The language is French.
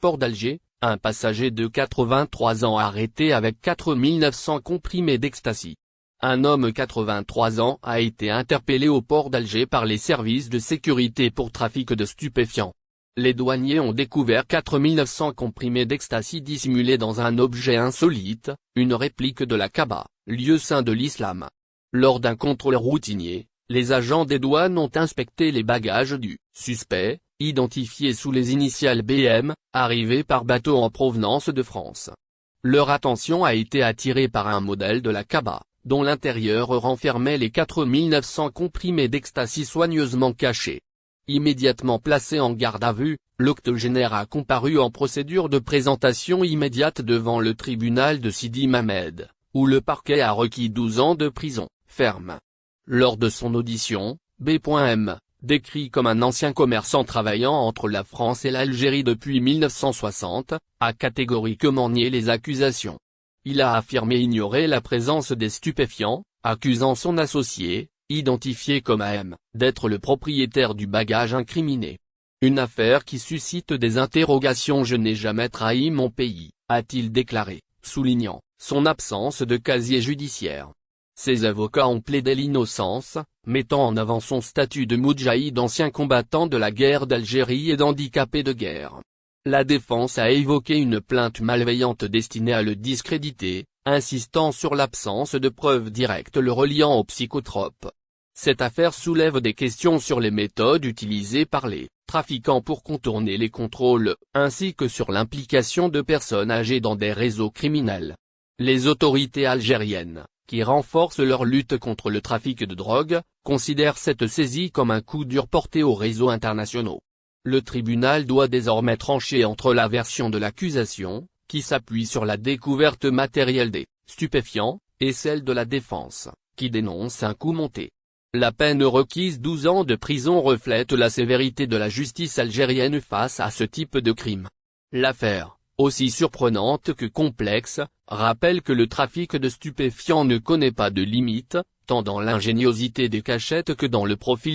l'aéroport d'Alger, un passager de 83 ans arrêté avec 4900 comprimés d'ecstasy. Un homme 83 ans a été interpellé au port d'Alger par les services de sécurité pour trafic de stupéfiants. Les douaniers ont découvert 4900 comprimés d'ecstasy dissimulés dans un objet insolite, une réplique de la Kaaba, lieu saint de l'islam. Lors d'un contrôle routinier, les agents des douanes ont inspecté les bagages du suspect, identifié sous les initiales BM, arrivé par bateau en provenance de France. Leur attention a été attirée par un modèle de la Kaaba, dont l'intérieur renfermait les 4900 comprimés d'ecstasy soigneusement cachés. Immédiatement placé en garde à vue, l'octogénaire a comparu en procédure de présentation immédiate devant le tribunal de Sidi Mamed, où le parquet a requis 12 ans de prison ferme. Lors de son audition, B.M., décrit comme un ancien commerçant travaillant entre la France et l'Algérie depuis 1960, a catégoriquement nié les accusations. Il a affirmé ignorer la présence des stupéfiants, accusant son associé, identifié comme AM, d'être le propriétaire du bagage incriminé. Une affaire qui suscite des interrogations. Je n'ai jamais trahi mon pays, a-t-il déclaré, soulignant son absence de casier judiciaire. Ses avocats ont plaidé l'innocence, mettant en avant son statut de moudjahid, ancien combattant de la guerre d'Algérie et d'handicapé de guerre. La défense a évoqué une plainte malveillante destinée à le discréditer, insistant sur l'absence de preuves directes le reliant aux psychotropes. Cette affaire soulève des questions sur les méthodes utilisées par les trafiquants pour contourner les contrôles, ainsi que sur l'implication de personnes âgées dans des réseaux criminels. Les autorités algériennes, qui renforcent leur lutte contre le trafic de drogue, considèrent cette saisie comme un coup dur porté aux réseaux internationaux. Le tribunal doit désormais trancher entre la version de l'accusation, qui s'appuie sur la découverte matérielle des stupéfiants, et celle de la défense, qui dénonce un coup monté. La peine requise 12 ans de prison reflète la sévérité de la justice algérienne face à ce type de crime. L'affaire, aussi surprenante que complexe, rappelle que le trafic de stupéfiants ne connaît pas de limite, tant dans l'ingéniosité des cachettes que dans le profil